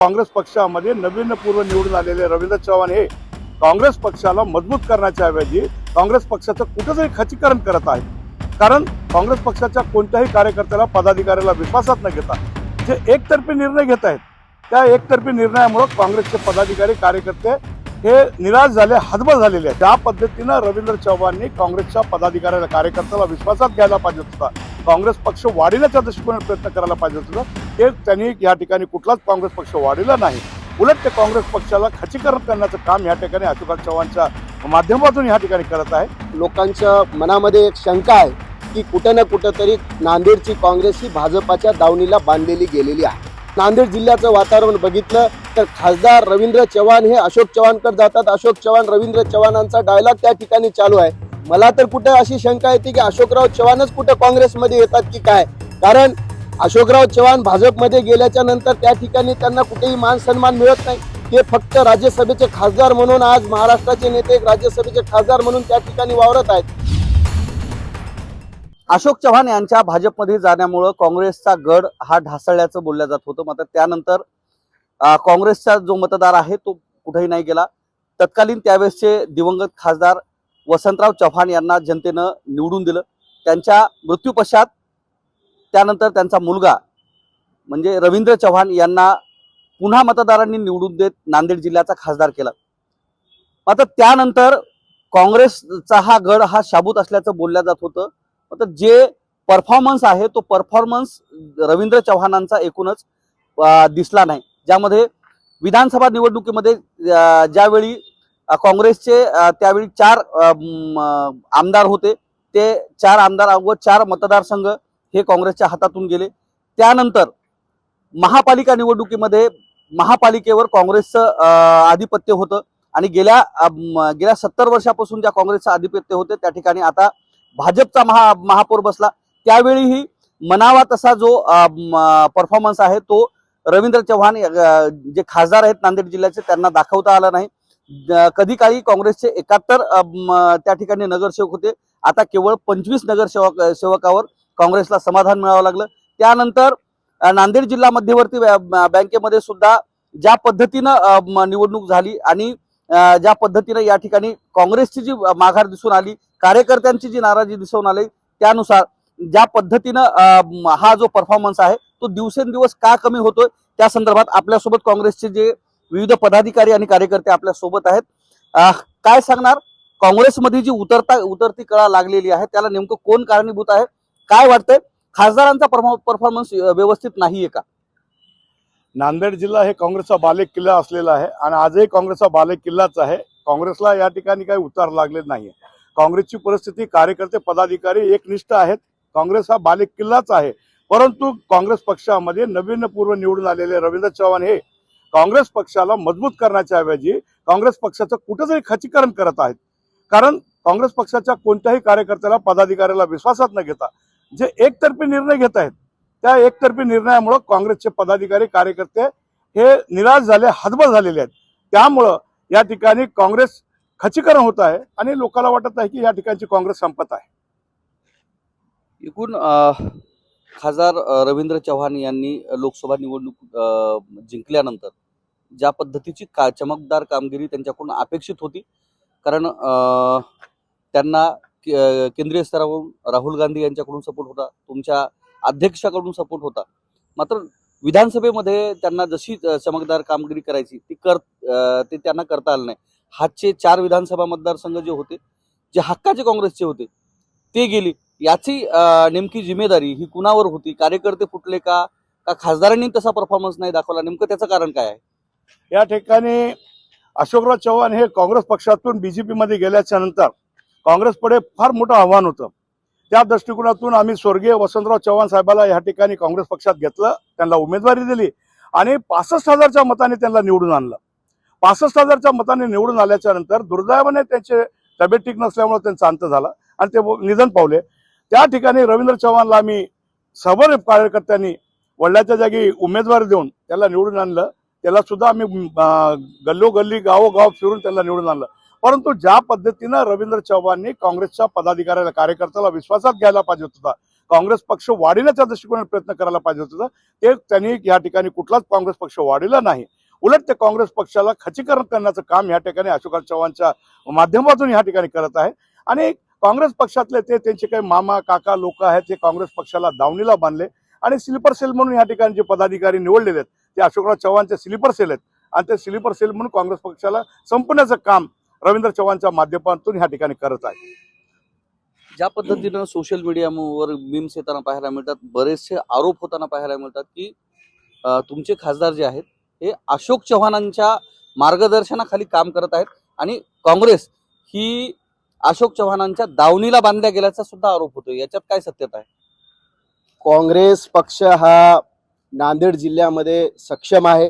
काँग्रेस पक्षामध्ये नवीन पूर्व निवडून आलेले रवींद्र चव्हाण हे काँग्रेस पक्षाला मजबूत करण्याच्या ऐवजी काँग्रेस पक्षाचं कुठेतरी खच्चीकरण करत आहेत। कारण काँग्रेस पक्षाच्या कोणत्याही कार्यकर्त्याला पदाधिकाऱ्याला विश्वासात न घेता जे एकतर्फी निर्णय घेत आहेत, त्या एकतर्फी निर्णयामुळे काँग्रेसचे पदाधिकारी कार्यकर्ते हे निराश झाले, हतबल झालेले आहेत। त्या पद्धतीनं रवींद्र चव्हाणनी काँग्रेसच्या पदाधिकाऱ्याला कार्यकर्त्याला विश्वासात घ्यायला पाहिजे होता, काँग्रेस पक्ष वाढवण्याच्या दृष्टिकोनाने प्रयत्न करायला पाहिजे होता। ते त्यांनी या ठिकाणी कुठलाच काँग्रेस पक्ष वाढवला नाही, उलट ते काँग्रेस पक्षाला खच्चीकरण करण्याचं काम या ठिकाणी अशोकराव चव्हाणच्या माध्यमातून या ठिकाणी करत आहे। लोकांच्या मनामध्ये एक शंका आहे की कुठं ना कुठं तरी नांदेडची काँग्रेस ही भाजपाच्या दावणीला बांधलेली गेलेली आहे। नांदेड जिल्ह्याचं वातावरण बघितलं तर खासदार रवींद्र चव्हाण हे अशोक चव्हाणकडे जातात, अशोक चव्हाण रवींद्र चव्हाणांचा डायलॉग त्या ठिकाणी चालू आहे। मला तर कुठे अशी शंका येते की अशोकराव चव्हाणच कुठे काँग्रेसमध्ये येतात की काय, कारण अशोकराव चव्हाण भाजपमध्ये गेल्याच्या नंतर त्या ठिकाणी त्यांना कुठेही मान सन्मान मिळत नाही। ते फक्त राज्यसभेचे खासदार म्हणून आज महाराष्ट्राचे नेते राज्यसभेचे खासदार म्हणून त्या ठिकाणी वावरत आहेत। अशोक चव्हाण यांच्या भाजपमध्ये जाण्यामुळे काँग्रेसचा गड हा ढासळल्याचं बोललं जात होतं। मात्र त्यानंतर काँग्रेसचा जो मतदार आहे तो कुठेही नाही गेला। तत्कालीन त्यावेळेसचे दिवंगत खासदार वसंतराव चव्हाण यांना जनतेनं निवडून दिलं। त्यांच्या मृत्यूपश्चात त्यानंतर त्यांचा मुलगा म्हणजे रवींद्र चव्हाण यांना पुन्हा मतदारांनी निवडून देत नांदेड जिल्ह्याचा खासदार केला। मात्र त्यानंतर काँग्रेसचा हा गड हा शाबूत असल्याचं बोललं जात होतं। मात्र जे परफॉर्मन्स आहे तो परफॉर्मन्स रवींद्र चव्हाणांचा एकूणच दिसला नाही, ज्यामध्ये विधानसभा निवडणुकीमध्ये ज्यावेळी काँग्रेसचे त्यावेळी 4 आमदार होते, ते 4 आमदार व 4 मतदारसंघ हे काँग्रेसच्या हातातून गेले। त्यानंतर महापालिका निवडणुकीमध्ये महापालिकेवर काँग्रेसचं आधिपत्य होतं आणि गेल्या 70 वर्षापासून ज्या काँग्रेसचं आधिपत्य होते त्या ठिकाणी आता भाजपचा महापौर बसला। त्यावेळीही मनावा तसा जो परफॉर्मन्स आहे तो रवींद्र चव्हाण जे खासदार आहेत नांदेड जिल्ह्याचे त्यांना दाखवता आला नाही। कधी काळी काँग्रेसचे 71 त्या ठिकाणी नगरसेवक होते, आता केवळ 25 नगरसेवकावर काँग्रेसला समाधान मिळावं लागलं। त्यानंतर नांदेड जिल्हा मध्यवर्ती बँकेमध्ये सुद्धा ज्या पद्धतीनं निवडणूक झाली आणि ज्या पद्धतीनं या ठिकाणी काँग्रेसची जी माघार दिसून आली, कार्यकर्त्यांची जी नाराजी दिसून आली, त्यानुसार ज्या पद्धतीनं हा जो परफॉर्मन्स आहे तो दिवसेंदिवस का कमी होतोय त्या संदर्भात आपल्यासोबत काँग्रेसचे जे विविध पदाधिकारी आणि कार्यकर्ते आपल्या सोबत आहेत। काय सांगणार, काँग्रेसमध्ये जी उतरती कळा लागलेली आहे त्याला नेमकं कोण कारणीभूत आहे, काय वाटतंय, खासदारांचा परफॉर्मन्स व्यवस्थित नाहीये का? नांदेड जिल्हा हे काँग्रेसचा बालेकिल्ला असलेला आहे आणि आजही काँग्रेसचा बालेकिल्लाच आहे। काँग्रेसला या ठिकाणी काही उतार लागले नाहीये। काँग्रेसची परिस्थिती, कार्यकर्ते पदाधिकारी एकनिष्ठ आहेत। काँग्रेस हा बालेकिल्लाच आहे, परंतु काँग्रेस पक्षामध्ये नवीन पूर्व निवडून आलेले रवींद्र चव्हाण हे काँग्रेस पक्षाला मजबूत करण्याच्या ऐवजी काँग्रेस पक्षाचं कुठेतरी खच्चीकरण करत आहेत। कारण काँग्रेस पक्षाच्या कोणत्याही कार्यकर्त्याला पदाधिकाऱ्याला विश्वासात न घेता जे एकतर्फी निर्णय घेत आहेत, त्या एकतर्फी निर्णयामुळे काँग्रेसचे पदाधिकारी कार्यकर्ते हे निराश झाले, हतबल झालेले आहेत। त्यामुळं या ठिकाणी काँग्रेस खच्चीकरण होत आहे आणि लोकांना वाटत आहे की या ठिकाणची काँग्रेस संपत आहे। एकूण खासदार रवींद्र चव्हाण यांनी लोकसभा निवडणूक जिंकल्यानंतर ज्या पद्धतीची चमकदार कामगिरी त्यांच्याकडून अपेक्षित होती, कारण त्यांना केंद्रीय स्तरावरून राहुल गांधी यांच्याकडून सपोर्ट होता, तुमच्या अध्यक्षाकडून सपोर्ट होता। मात्र विधानसभेमध्ये त्यांना जशी चमकदार कामगिरी करायची ते त्यांना करता आलं नाही। हातचे 4 विधानसभा मतदारसंघ जे होते, जे हक्काचे काँग्रेसचे होते, ते गेली। याची नेमकी जिम्मेदारी ही कुणावर होती? कार्यकर्ते फुटले का खासदारांनी तसा परफॉर्मन्स नाही दाखवला? नेमकं त्याचं कारण काय आहे? या ठिकाणी अशोकराव चव्हाण हे काँग्रेस पक्षातून बीजेपी मध्ये गेल्याच्या नंतर काँग्रेसपुढे फार मोठं आव्हान होतं। त्या दृष्टिकोनातून आम्ही स्वर्गीय वसंतराव चव्हाण साहेबाला या ठिकाणी काँग्रेस पक्षात घेतलं, त्यांना उमेदवारी दिली आणि 65,000च्या मताने त्यांना निवडून आणलं। 65,000च्या मताने निवडून आल्याच्या नंतर दुर्दैवाने त्यांचे तब्येत ठीक नसल्यामुळे त्यांचा अंत झाला आणि ते निधन पावले। त्या ठिकाणी रवींद्र चव्हाणला आम्ही सर्व कार्यकर्त्यांनी वडिलांच्या जागी उमेदवारी देऊन त्याला निवडून आणलं। त्याला सुद्धा आम्ही गल्लोगल्ली गावोगाव फिरून त्याला निवडून आणलं। परंतु ज्या पद्धतीनं रवींद्र चव्हाणनी काँग्रेसच्या पदाधिकाऱ्याला कार्यकर्त्याला विश्वासात घ्यायला पाहिजे होता, काँग्रेस पक्ष वाढविण्याच्या दृष्टिकोनाने प्रयत्न करायला पाहिजे होता, ते त्यांनी या ठिकाणी कुठलाच काँग्रेस पक्ष वाढविला नाही. उलट ते काँग्रेस पक्षाला खच्चीकरण करण्याचं काम या ठिकाणी अशोकराव चव्हाणच्या माध्यमातून या ठिकाणी करत आहे. आणि काँग्रेस पक्षातले ते त्यांचे काही मामा काका लोक आहेत, ते काँग्रेस पक्षाला दावणीला बांधले आणि स्लीपर सेल म्हणून या ठिकाणी जे पदाधिकारी निवडलेले आहेत ते अशोकराव चव्हाणचे स्लीपर सेल आहेत. आणि ते स्लीपर सेल म्हणून काँग्रेस पक्षाला संपण्याचं काम रवींद्र चव्हाणच्या माध्यमातून या ठिकाणी करत आहे. ज्या पद्धतीनं सोशल मीडियावर मीम्स येताना पाहायला मिळतात, बरेचसे आरोप होताना पाहायला मिळतात की तुमचे खासदार जे आहेत हे अशोक चव्हाणांच्या मार्गदर्शनाखाली काम करत आहेत आणि काँग्रेस ही अशोक चव्हाणांच्या दावणीला बांधल्या गेल्याचा सुद्धा आरोप होतो. याच्यात काय सत्यता आहे? काँग्रेस पक्ष हा नांदेड जिल्ह्यामध्ये सक्षम आहे.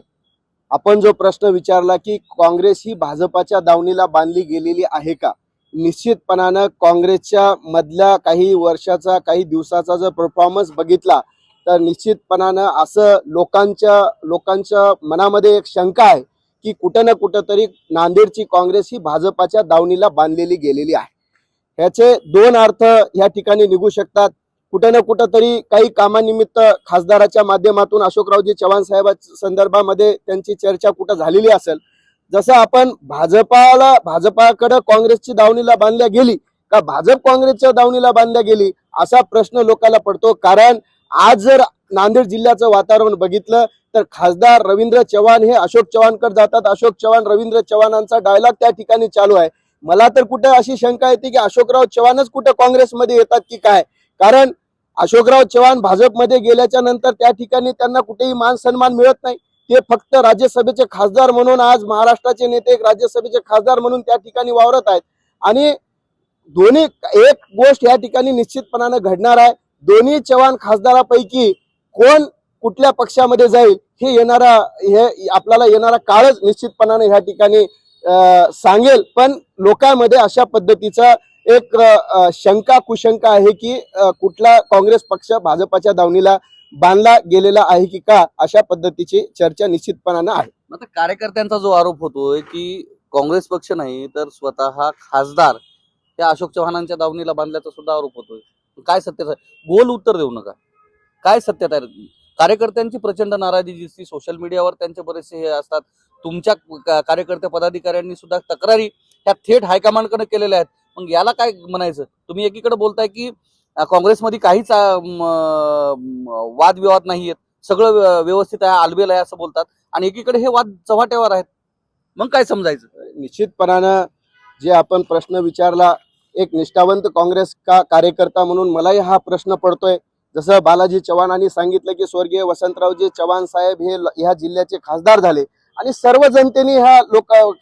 आपण जो प्रश्न विचारला की काँग्रेस ही भाजपाच्या दावणीला बांधली गेलेली आहे का, निश्चितपणानं काँग्रेसच्या मधल्या काही वर्षाचा काही दिवसाचा जर परफॉर्मन्स बघितला तर निश्चितपणानं असं लोकांच्या मनामध्ये एक शंका आहे की कुठं ना कुठं तरी नांदेडची काँग्रेस ही भाजपाच्या दावणीला बांधलेली गेलेली आहे. ह्याचे दोन अर्थ या ठिकाणी निघू शकतात. कुठं ना कुठं तरी काही कामानिमित्त खासदाराच्या माध्यमातून अशोकरावजी चव्हाण साहेबांच्या संदर्भामध्ये त्यांची चर्चा कुठं झालेली असेल. जसं आपण भाजपाकडे काँग्रेसची दावणीला बांधल्या गेली का भाजप काँग्रेसच्या दावणीला बांधल्या गेली असा प्रश्न लोकांना पडतो. कारण आज जर नांदेड जिल्ह्याचं वातावरण बघितलं तर खासदार रवींद्र चव्हाण हे अशोक चव्हाणकडे जातात, अशोक चव्हाण रवींद्र चव्हाणांचा डायलॉग त्या ठिकाणी चालू आहे. मला तर कुठं अशी शंका येते की अशोकराव चव्हाणच कुठं काँग्रेसमध्ये येतात की काय. कारण अशोकराव चव्हाण भाजपमध्ये गेल्याच्या नंतर त्या ठिकाणी त्यांना कुठेही मान सन्मान मिळत नाही. ते फक्त राज्यसभेचे खासदार म्हणून आज महाराष्ट्राचे नेते एक राज्यसभेचे खासदार म्हणून त्या ठिकाणी वावरत आहेत. आणि दोन्ही एक गोष्ट या ठिकाणी निश्चितपणानं घडणार आहे, दोन्ही चव्हाण खासदारापैकी कोण कुठल्या पक्षामध्ये जाईल हे आपल्याला येणारा काळच निश्चितपणाने ह्या ठिकाणी सांगेल. पण लोकांमध्ये अशा पद्धतीचा एक शंका कुशंका आहे की कुठला काँग्रेस पक्ष भाजपाच्या दावणीला बांधला गेलेला आहे की का, अशा पद्धतीची चर्चा निश्चितपणानं आहे. आता कार्यकर्त्यांचा जो आरोप होतोय की काँग्रेस पक्ष नाही तर स्वतः खासदार त्या अशोक चव्हाणांच्या दावणीला बांधल्याचा सुद्धा आरोप होतोय. काय सत्यता आहे? गोल उत्तर देऊ नका. काय सत्यता आहे? कार्यकर्त्यांची प्रचंड नाराजी दिसती, सोशल मीडियावर त्यांचे बरेचसे हे असतात. तुमच्या कार्यकर्ते पदाधिकाऱ्यांनी सुद्धा तक्रारी ह्या थेट हायकमांडकडे केलेल्या आहेत. मग याला काय म्हणायचं? तुम्ही एकीकडे बोलताय की काँग्रेसमध्ये काहीच वादविवाद नाहीयेत, सगळं व्यवस्थित आहे, आलबेल आहे असं बोलतात, आणि एकीकडे हे वाद चव्हाट्यावर आहेत. मग काय समजायचं? निश्चितपणानं जे आपण प्रश्न विचारला, एक निष्ठावंत काँग्रेस कार्यकर्ता म्हणून मलाही हा प्रश्न पडतोय. जसं बालाजी चव्हाणांनी सांगितलं की स्वर्गीय वसंतरावजी चव्हाण साहेब हे ह्या जिल्ह्याचे खासदार झाले आणि सर्व जनतेने ह्या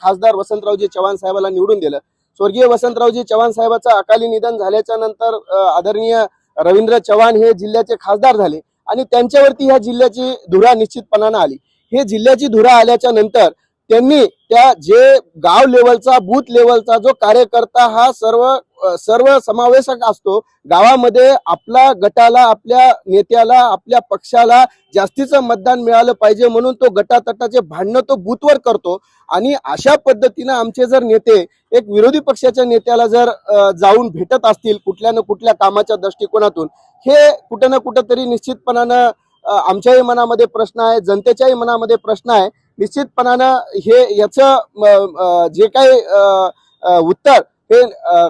खासदार वसंतरावजी चव्हाण साहेबाला निवडून दिलं. स्वर्गीय वसंतरावजी चव्हाण साहेबाचं अकाली निधन झाल्याच्या नंतर आदरणीय रवींद्र चव्हाण हे जिल्ह्याचे खासदार झाले आणि त्यांच्यावरती ह्या जिल्ह्याची धुरा निश्चितपणानं आली. हे जिल्ह्याची धुरा आल्याच्या नंतर त्यांनी त्या जे गाव लेवलचा बूथ लेवलचा जो कार्यकर्ता हा सर्व समावेशक असतो, गावामध्ये आपल्या गटाला आपल्या नेत्याला आपल्या पक्षाला जास्तीचं मतदान मिळालं पाहिजे म्हणून तो गटातटाचे भांडणं तो बूथवर करतो. आणि अशा पद्धतीनं आमचे जर नेते एक विरोधी पक्षाच्या नेत्याला जर जाऊन भेटत असतील कुठल्या ना कुठल्या कामाच्या दृष्टिकोनातून, हे कुठं ना कुठं तरी निश्चितपणानं आमच्याही मनामध्ये प्रश्न आहे, जनतेच्याही मनामध्ये प्रश्न आहे. निश्चितपणानं याचं जे काही उत्तर हे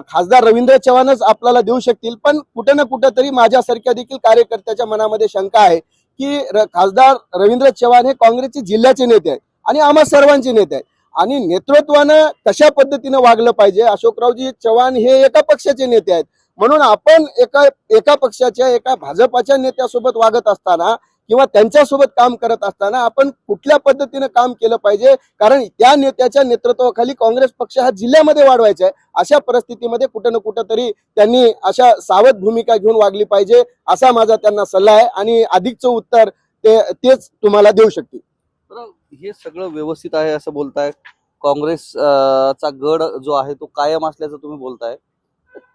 खासदार रवींद्र चव्हाणच आपल्याला देऊ शकतील. पण कुठं ना कुठं तरी माझ्यासारख्या देखील कार्यकर्त्याच्या मनामध्ये शंका आहे की खासदार रवींद्र चव्हाण हे काँग्रेसचे जिल्ह्याचे नेते आहेत आणि आम्हा सर्वांचे नेते आहेत आणि नेतृत्वानं कशा पद्धतीनं वागलं पाहिजे. अशोकरावजी चव्हाण हे एका पक्षाचे नेते आहेत म्हणून आपण एका पक्षाच्या एका भाजपाच्या नेत्यासोबत वागत असताना किंवा त्यांच्यासोबत काम करत असताना आपण कुठल्या पद्धतीनं काम केलं पाहिजे, कारण त्या नेत्याच्या नेतृत्वाखाली काँग्रेस पक्ष हा जिल्ह्यामध्ये वाढवायचा आहे. अशा परिस्थितीमध्ये कुठं ना कुठं तरी त्यांनी अशा सावध भूमिका घेऊन वागली पाहिजे असा माझा त्यांना सल्ला आहे आणि अधिकचं उत्तर तेच तुम्हाला देऊ शकतील. हे सगळं व्यवस्थित आहे असं बोलताय, काँग्रेसचा गड जो आहे तो कायम असल्याचं तुम्ही बोलताय.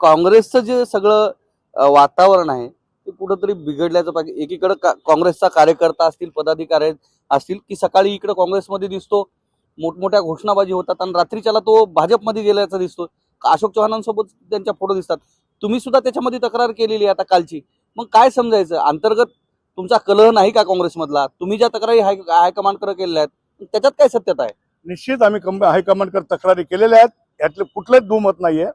काँग्रेसचं जे सगळं वातावरण आहे ते कुठंतरी बिघडल्याचं पाहिजे. एकीकडे काँग्रेसचा कार्यकर्ता असतील, पदाधिकारी असतील की सकाळी इकडे काँग्रेसमध्ये दिसतो, मोठमोठ्या घोषणाबाजी होतात आणि रात्रीच्याला तो भाजपमध्ये गेल्याचा दिसतो. अशोक चव्हाणांसोबत त्यांच्या फोटो दिसतात. तुम्ही सुद्धा त्याच्यामध्ये तक्रार केलेली आहे आता कालची मग काय समजायचं? अंतर्गत तुमचा कलह नाही का काँग्रेसमधला? तुम्ही ज्या तक्रारी हायकमांडकडे केलेल्या आहेत त्याच्यात काय सत्यता आहे? निश्चित आम्ही हायकमांडकडे तक्रारी केलेल्या आहेत, यातले कुठलेच दुमत नाहीये.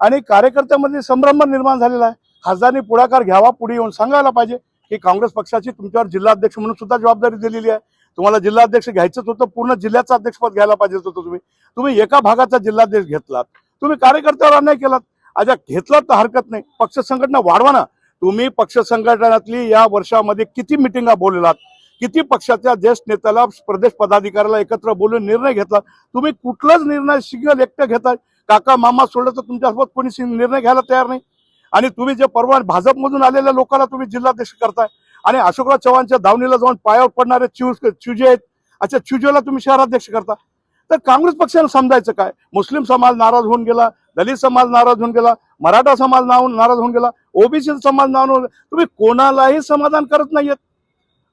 आणि कार्यकर्त्यामध्ये संभ्रम निर्माण झालेला आहे. खासदारांनी पुढाकार घ्यावा, पुढे येऊन सांगायला पाहिजे की काँग्रेस पक्षाची तुमच्यावर जिल्हाध्यक्ष म्हणून सुद्धा जबाबदारी दिलेली आहे. तुम्हाला जिल्हाध्यक्ष घ्यायचंच होतं, पूर्ण जिल्ह्याचं अध्यक्षपद घ्यायला पाहिजे होतं. तुम्ही एका भागाचा जिल्हाध्यक्ष घेतलात, तुम्ही कार्यकर्त्यावर अन्याय केलात. आज घेतलात तर हरकत नाही, पक्ष संघटना वाढवा ना. तुम्ही पक्ष संघटनातली या वर्षामध्ये किती मिटिंगा बोललात, किती पक्षाच्या ज्येष्ठ नेत्याला प्रदेश पदाधिकाऱ्याला एकत्र बोलून निर्णय घेतला. तुम्ही कुठलाच निर्णय सिंगल एकटं घेताय. काका मामा सोडलं तर तुमच्यासोबत कोणी निर्णय घ्यायला तयार नाही. आणि तुम्ही जे परवा भाजपमधून आलेल्या लोकांना तुम्ही जिल्हाध्यक्ष करताय आणि अशोकराव चव्हाणच्या दावणीला जाऊन पायावर पडणारे चुजे आहेत, अच्छा चुजेला तुम्ही शहराध्यक्ष करता. तर काँग्रेस पक्षाला समजायचं काय? मुस्लिम समाज नाराज होऊन गेला, दलित समाज नाराज होऊन गेला, मराठा समाज नाराज होऊन गेला, ओबीसी समाज नाराज होऊन गेला. तुम्ही कोणालाही समाधान करत नाहीयेत.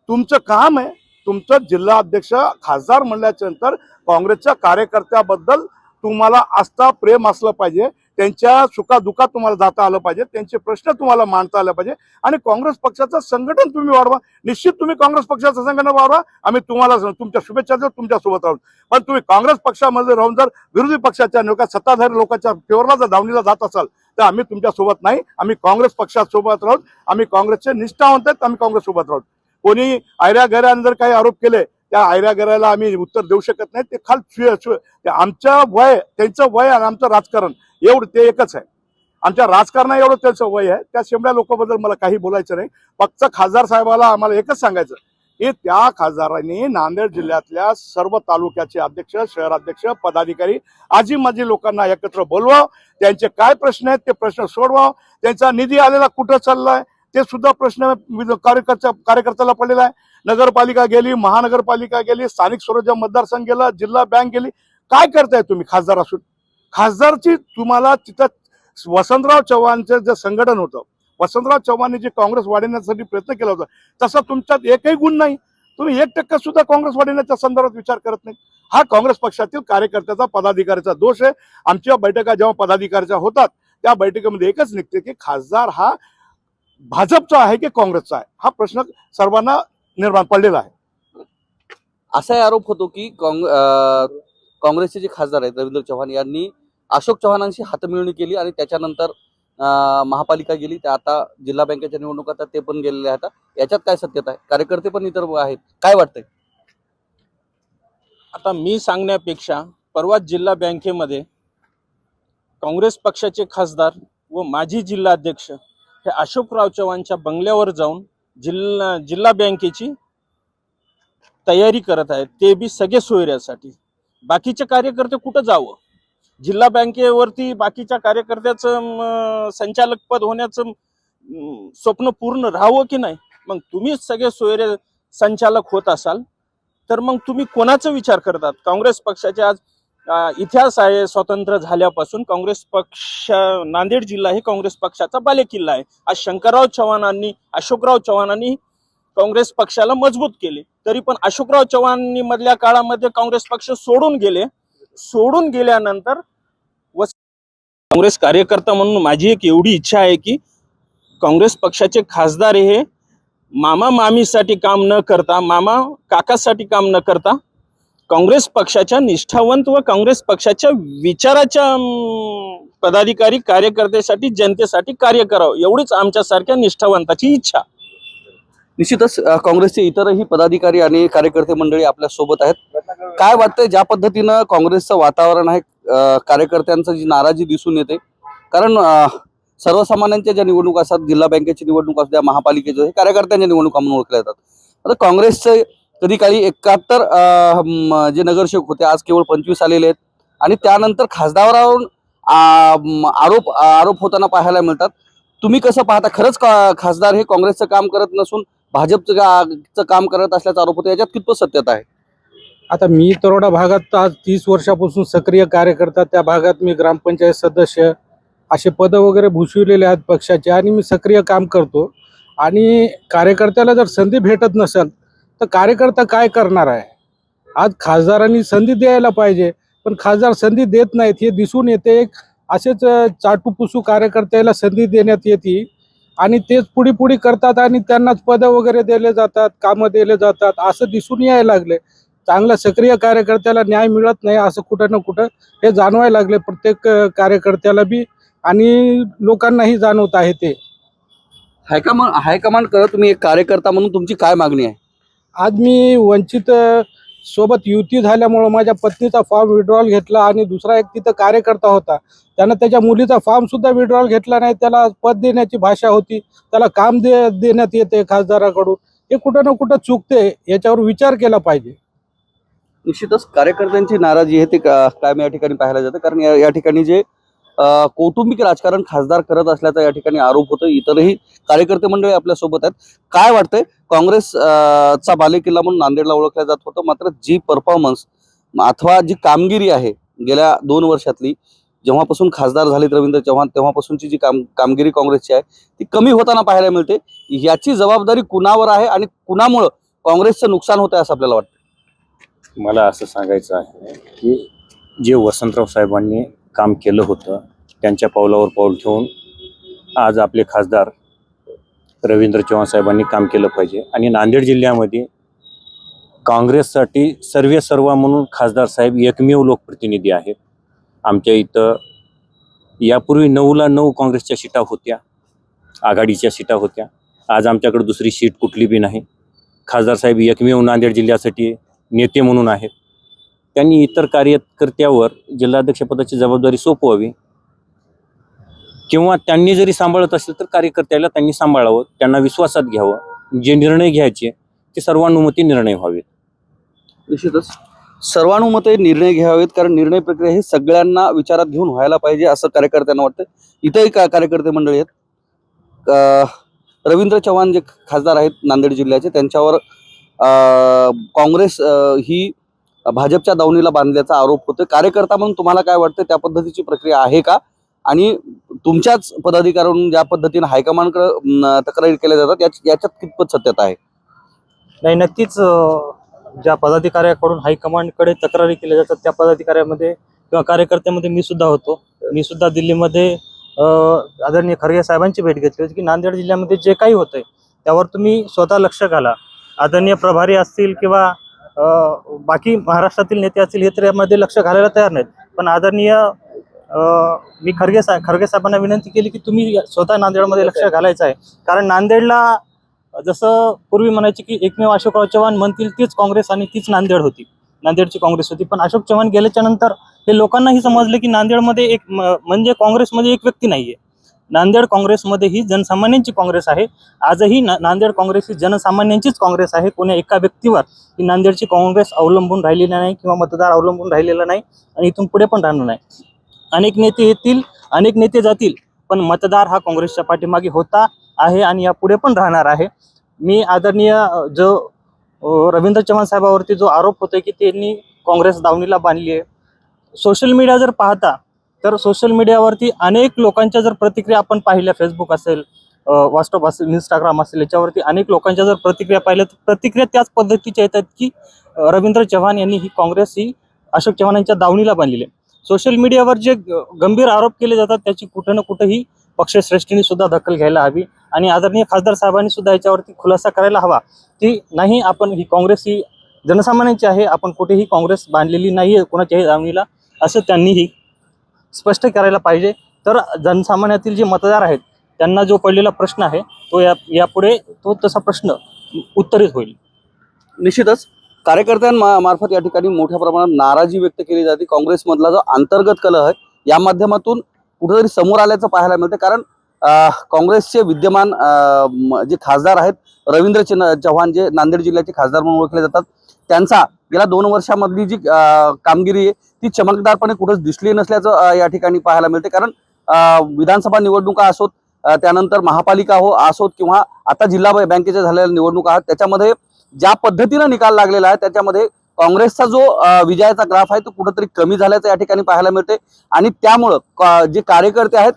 तुमचं काम आहे, तुमचं जिल्हा अध्यक्ष खासदार म्हणल्याच्या नंतर काँग्रेसच्या कार्यकर्त्याबद्दल तुम्हाला आस्था प्रेम असलं पाहिजे. त्यांच्या सुखादुखात तुम्हाला जाता आलं पाहिजे, त्यांचे प्रश्न तुम्हाला मांडता आले पाहिजे. आणि काँग्रेस पक्षाचं संघटन तुम्ही वाढवा. निश्चित तुम्ही काँग्रेस पक्षाचं संघटन वाढवा, आम्ही तुम्हाला तुमच्या शुभेच्छा देऊ, तुमच्यासोबत राहू. पण तुम्ही काँग्रेस पक्षामध्ये राहून जर विरोधी पक्षाच्या लोकांच्या सत्ताधारी लोकांच्या फेवरला जर धावणीला जात असाल तर आम्ही तुमच्यासोबत नाही. आम्ही काँग्रेस पक्षासोबत राहू, आम्ही काँग्रेसचे निष्ठावंत आहेत, आम्ही काँग्रेस सोबत राहू. कोणी आयऱ्या गैऱ्याने जर काही आरोप केले त्या आयऱ्या गैऱ्याला आम्ही उत्तर देऊ शकत नाही. ते ते आमचं वय, त्यांचं वय आणि आमचं राजकारण एवढं ते एकच आहे. आमच्या राजकारणा एवढं त्यांचं वय आहे. त्या शेंबड्या लोकांबद्दल मला काही बोलायचं नाही. फक्त खासदार साहेबाला आम्हाला एकच सांगायचं की त्या खासदारांनी नांदेड जिल्ह्यातल्या सर्व तालुक्याचे अध्यक्ष, शहराध्यक्ष, पदाधिकारी, आजी माजी लोकांना एकत्र बोलवावं. त्यांचे काय प्रश्न आहेत ते प्रश्न सोडवावं. त्यांचा निधी आलेला कुठं चाललाय ते सुद्धा प्रश्न कार्यकर्त्याला पडलेला आहे. नगरपालिका गेली, महानगरपालिका गेली, स्थानिक स्वराज्य मतदारसंघ गेला, जिल्हा बँक गेली. काय करताय तुम्ही खासदार असून? खासदारची तुम्हाला तिथं वसंतराव चव्हाणचं जे संघटन होतं, वसंतराव चव्हाणने जे काँग्रेस वाढवण्यासाठी प्रयत्न केला होता तसा तुमच्यात एकही गुण नाही. तुम्ही 1% सुद्धा काँग्रेस वाढवण्याच्या संदर्भात विचार करत नाही. हा काँग्रेस पक्षातील कार्यकर्त्याचा, पदाधिकाऱ्याचा दोष आहे. आमच्या बैठका जेव्हा पदाधिकाऱ्याच्या होतात त्या बैठकीमध्ये एकच निघते की खासदार हा भाजपचा आहे की काँग्रेसचा आहे, हा प्रश्न सर्वांना निर्माण पडलेला आहे. असाही आरोप होतो की काँग्रेसचे जे खासदार आहेत रवींद्र चव्हाण यांनी अशोक चव्हाणांशी हातमिळवणी केली आणि त्याच्यानंतर महापालिका गेली, त्या आता जिल्हा बँकेच्या निवडणुका ते पण गेलेले आहेत. याच्यात काय सत्यता आहे? कार्यकर्ते पण इतर आहेत, काय वाटतंय? आता मी सांगण्यापेक्षा परवा जिल्हा बँकेमध्ये काँग्रेस पक्षाचे खासदार व माजी जिल्हाध्यक्ष हे अशोकराव चव्हाणच्या बंगल्यावर जाऊन जिल्हा बँकेची तयारी करत आहेत, ते बी सगळे सोयऱ्यासाठी. बाकीचे कार्यकर्ते कुठं जावं? जिल्हा बँकेवरती बाकीच्या कार्यकर्त्याचं संचालक पद होण्याचं स्वप्न पूर्ण राहावं की नाही? मग तुम्हीच सगळे सोयरे संचालक होत असाल तर मग तुम्ही कोणाचा विचार करतात? काँग्रेस पक्षाचे आज इतिहास आहे, स्वतंत्र झाल्यापासून काँग्रेस पक्ष, नांदेड जिल्हा हे काँग्रेस पक्षाचा बालेकिल्ला आहे. आज शंकरराव चव्हाणांनी, अशोकराव चव्हाणांनी काँग्रेस पक्षाला मजबूत केले. तरी पण अशोकराव चव्हाणांनी मधल्या काळामध्ये काँग्रेस पक्ष सोडून गेल्यानंतर काँग्रेस कार्यकर्ता म्हणून माझी एक एवढी इच्छा आहे की काँग्रेस पक्षाचे खासदार हे मामा मामीसाठी काम न करता, मामा काकासाठी काम न करता काँग्रेस पक्षाच्या निष्ठावंत व काँग्रेस पक्षाच्या विचाराच्या पदाधिकारी, कार्यकर्त्यासाठी, जनतेसाठी कार्य करावं, एवढीच आमच्यासारख्या निष्ठावंताची इच्छा. निश्चितच काँग्रेसचे इतरही पदाधिकारी आणि कार्यकर्ते मंडळी आपल्या सोबत आहेत. काय वाटतंय ज्या पद्धतीनं काँग्रेसचं वातावरण आहे, कार्यकर्त्यांचं जी नाराजी दिसून येते? कारण सर्वसामान्यांच्या ज्या निवडणुका असतात, जिल्हा बँकेची निवडणूक असू द्या, महापालिकेच्या, हे कार्यकर्त्यांच्या निवडणुका म्हणून ओळखल्या जातात. आता काँग्रेसचे कधी काळी 71 जे नगरसेवक होते आज केवळ 25 आलेले आहेत आणि त्यानंतर खासदारावरून आरोप होताना पाहायला मिळतात. तुम्ही कसं पाहता? खरंच खासदार हे काँग्रेसचं काम करत नसून भाजपचं काम करत असल्याचा आरोप होतो, याच्यात कितपत सत्यता आहे? आता मी तरोडा भागात आज 30 वर्षापासून सक्रिय कार्यकर्ता, त्या भागात मी ग्रामपंचायत सदस्य असे पद वगैरे भूषविलेले आहेत पक्षाचे आणि मी सक्रिय काम करतो. आणि कार्यकर्त्याला जर संधी भेटत नसेल तर कार्यकर्ता काय करणार आहे? आज खासदारांनी संधी द्यायला पाहिजे, पण खासदार संधी देत नाहीत हे दिसून येते. असेच चाटूपुसू कार्यकर्त्याला संधी देण्यात येते आणि तेच पुढे करतात आणि त्यांनाच पदं वगैरे दिले जातात, कामं दिले जातात, असं दिसून यायला लागले. चांगल्या सक्रिय कार्यकर्त्याला न्याय मिळत नाही असं कुठं ना कुठं हे जाणवायला लागले प्रत्येक कार्यकर्त्याला बी आणि लोकांनाही जाणवत आहे ते. हायकमांड करत तुम्ही एक कार्यकर्ता म्हणून तुमची काय मागणी आहे? आज मी वंचित सोबत युती झाल्यामुळं माझ्या पत्नीचा फॉर्म विड्रॉल घेतला आणि दुसरा एक तिथं कार्यकर्ता होता, त्यानं त्याच्या मुलीचा फॉर्म सुद्धा विड्रॉल घेतला नाही. त्याला पद देण्याची भाषा होती, त्याला काम देण्यात येते खासदाराकडून. हे कुठं ना कुठं चुकते, याच्यावर विचार केला पाहिजे. निश्चितच कार्यकर्त्यांची नाराजी आहे ते कायम या ठिकाणी पाहायला जातं, कारण या ठिकाणी जे कौटुंबिक राजकारण खासदार करत असल्याचा या ठिकाणी आरोप होतो. इतरही कार्यकर्ते मंडळी आपल्या सोबत आहेत. काय वाटतंय, काँग्रेस चा बालेकिल्ला म्हणून नांदेडला ओळखला जात होतं, मात्र जी परफॉर्मन्स अथवा जी कामगिरी आहे गेल्या 2 वर्षातली, जेव्हापासून खासदार झालेत रवींद्र चव्हाण तेव्हापासूनची जी कामगिरी काँग्रेसची आहे ती कमी होताना पाहायला मिळते. याची जबाबदारी कुणावर आहे आणि कुणामुळं काँग्रेसचं नुकसान होत आहे असं आपल्याला वाटतं? मला असं सांगायचं आहे की जे वसंतराव साहेबांनी काम केलं होतं त्यांच्या पावलावर पाऊल ठेवून आज आपले खासदार रवींद्र चव्हाण साहेबांनी काम केलं पाहिजे. आणि नांदेड जिल्ह्यामध्ये काँग्रेससाठी सर्वेसर्वा म्हणून खासदार साहेब एकमेव लोकप्रतिनिधी आहेत. आमच्या इथं यापूर्वी 9ला 9 काँग्रेसच्या सीटा होत्या, आघाडीच्या सीटा होत्या. आज आमच्याकडे दुसरी सीट कुठली बी नाही. खासदार साहेब एकमेव नांदेड जिल्ह्यासाठी नेते म्हणून आहेत. त्यांनी इतर कार्यकर्त्यावर जिल्हाध्यक्षपदाची जबाबदारी सोपवावी किंवा त्यांनी जरी सांभाळत असेल तर कार्यकर्त्याला त्यांनी सांभाळावं, त्यांना विश्वासात घ्यावं. जे निर्णय घ्यायचे ते सर्वानुमती निर्णय व्हावेत. निश्चितच सर्वानुमते निर्णय घ्यावेत, कारण निर्णय प्रक्रिया हे सगळ्यांना विचारात घेऊन व्हायला पाहिजे असं कार्यकर्त्यांना वाटतं. इथंही कार्यकर्ते मंडळी आहेत. रवींद्र चव्हाण जे खासदार आहेत नांदेड जिल्ह्याचे, त्यांच्यावर काँग्रेस ही भाजपच्या दावणीला बांधल्याचा आरोप होतो. कार्यकर्ता म्हणून तुम्हाला काय वाटतं, त्या पद्धतीची प्रक्रिया आहे का? आणि तुमच्याच पदाधिकाऱ्यांकडून ज्या पद्धतीने हायकमांडकडे तक्रारी केल्या जातात याच्यात कितपत सत्यता आहे? नाही, नक्कीच ज्या पदाधिकाऱ्याकडून हायकमांडकडे तक्रारी केल्या जातात त्या पदाधिकाऱ्यामध्ये किंवा कार्यकर्त्यामध्ये मी सुद्धा होतो. मी सुद्धा दिल्लीमध्ये आदरणीय खरगे साहेबांची भेट घेतली होती की नांदेड जिल्ह्यामध्ये जे काही होतंय त्यावर तुम्ही स्वतः लक्ष घाला. आदरणीय प्रभारी असतील किंवा बाकी महाराष्ट्रातील नेते असतील हे तर यामध्ये लक्ष घालायला तयार नाहीत, पण आदरणीय मी खरगे साहेबांना विनंती केली की तुम्ही स्वतः नांदेडमध्ये लक्ष घालायचं आहे. कारण नांदेडला जसं पूर्वी म्हणायचे की एकमेव अशोकराव चव्हाण म्हणतील तीच काँग्रेस आणि तीच नांदेड होती, नांदेडची काँग्रेस होती. पण अशोक चव्हाण गेल्याच्या नंतर हे लोकांनाही समजले की नांदेडमध्ये एक म्हणजे काँग्रेसमध्ये एक व्यक्ती नाहीये. नांदेड काँग्रेसमध्ये ही जनसामान्यांची काँग्रेस आहे. आजही नांदेड काँग्रेस ही जनसामान्यांचीच काँग्रेस आहे. कोण्या एका व्यक्तीवर ही नांदेडची काँग्रेस अवलंबून राहिलेली नाही किंवा मतदार अवलंबून राहिलेला नाही आणि इथून पुढे पण राहणार नाही. अनेक नेते येतील, अनेक नेते जातील, पण मतदार हा काँग्रेसच्या पाठीमागे होता आहे आणि यापुढे पण राहणार आहे. मी आदरणीय जो रवींद्र चव्हाण साहेबावरती जो आरोप होतोय की त्यांनी काँग्रेस दावणीला बांधली आहे, सोशल मीडिया जर पाहता तर सोशल मीडियावरती अनेक लोकांच्या जर प्रतिक्रिया आपण पाहिल्या, फेसबुक असेल, व्हॉट्सअप असेल, इंस्टाग्राम असेल, याच्यावरती अनेक लोकांच्या जर प्रतिक्रिया पाहिल्या तर प्रतिक्रिया त्याच पद्धतीच्या येतात की रवींद्र चव्हाण यांनी ही काँग्रेस ही अशोक चव्हाणांच्या दावणीला बांधलेली आहे. सोशल मीडियावर जे गंभीर आरोप केले जातात त्याची कुठं ना कुठेही पक्षश्रेष्ठींनी सुद्धा दखल घ्यायला हवी आणि आदरणीय खासदार साहेबांनी सुद्धा याच्यावरती खुलासा करायला हवा की नाही, आपण ही काँग्रेस ही जनसामान्यांची आहे, आपण कुठेही काँग्रेस बांधलेली नाही आहे कोणाच्याही दावणीला, असं त्यांनीही स्पष्ट करायला पाहिजे. तर जनसामान्यातील जे मतदार आहेत त्यांना जो पडलेला प्रश्न आहे तो यापुढे तो तसा प्रश्न उत्तरित होईल. निश्चितच कार्यकर्त्यांमार्फत या ठिकाणी मोठ्या प्रमाणात नाराजी व्यक्त केली जाते. काँग्रेसमधला जो अंतर्गत कलह आहे या माध्यमातून कुठेतरी समोर आल्याचं पाहायला मिळतं. कारण काँग्रेसचे विद्यमान जे खासदार आहेत रवींद्र चव्हाण जे नांदेड जिल्ह्याचे खासदार म्हणून ओळखले जातात, त्यांचा गेल्या 2 वर्षामधली जी कामगिरी आहे ती चमकदारपणे कुठंच दिसली नसल्याचं या ठिकाणी पाहायला मिळते. कारण विधानसभा निवडणुका असोत, त्यानंतर महापालिका असोत किंवा आता जिल्हा बँकेच्या झालेल्या निवडणुका आहेत, त्याच्यामध्ये ज्या पद्धतीनं निकाल लागलेला आहे त्याच्यामध्ये काँग्रेसचा जो विजयाचा ग्राफ आहे तो कुठेतरी कमी झाल्याचं या ठिकाणी पाहायला मिळते. आणि त्यामुळं जे कार्यकर्ते आहेत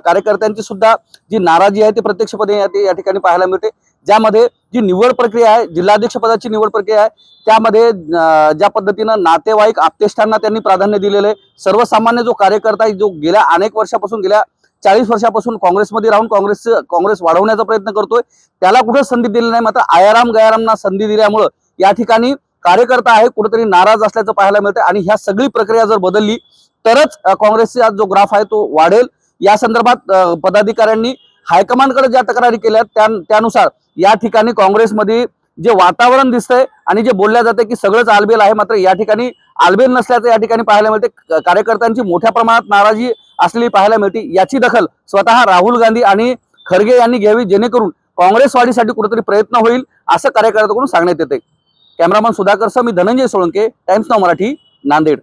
कार्यकर्त्यांची सुद्धा जी नाराजी आहे ती प्रत्यक्षपणे या ठिकाणी पाहायला मिळते. ज्यामध्ये जी निवड प्रक्रिया आहे, जिल्हाध्यक्ष पदाची निवड प्रक्रिया आहे, त्यामध्ये ज्या पद्धतीनं नातेवाईक आप्तेष्टांना त्यांनी प्राधान्य दिलेलं आहे. सर्वसामान्य जो कार्यकर्ता जो गेल्या अनेक वर्षापासून गेल्या 40 वर्षापासून काँग्रेसमध्ये राहून काँग्रेस वाढवण्याचा प्रयत्न करतोय, त्याला कुठे संधी दिली नाही. मात्र आयाराम गयारामना संधी दिल्यामुळं या ठिकाणी कार्यकर्ता आहे कुठेतरी नाराज असल्याचं पाहायला मिळतंय. आणि ह्या सगळी प्रक्रिया जर बदलली तरच काँग्रेसचा जो ग्राफ आहे तो वाढेल. या संदर्भात पदाधिकाऱ्यांनी हायकमांडकडे ज्या तक्रारी केल्या त्यानुसार या ठिकाणी काँग्रेसमध्ये जे वातावरण दिसतंय आणि जे बोलल्या जाते की सगळंच आलबेल आहे, मात्र या ठिकाणी आलबेल नसल्याचं या ठिकाणी पाहायला मिळते. कार्यकर्त्यांची मोठ्या प्रमाणात नाराजी असलेली पाहायला मिळते. याची दखल स्वतः राहुल गांधी आणि खरगे यांनी घ्यावी, जेणेकरून काँग्रेस वाढीसाठी कुठेतरी प्रयत्न होईल असं कार्यकर्त्यांकडून सांगण्यात येते. कॅमेरामन सुधाकर सह मी धनंजय सोळंके, टाइम्स नाव मराठी, नांदेड.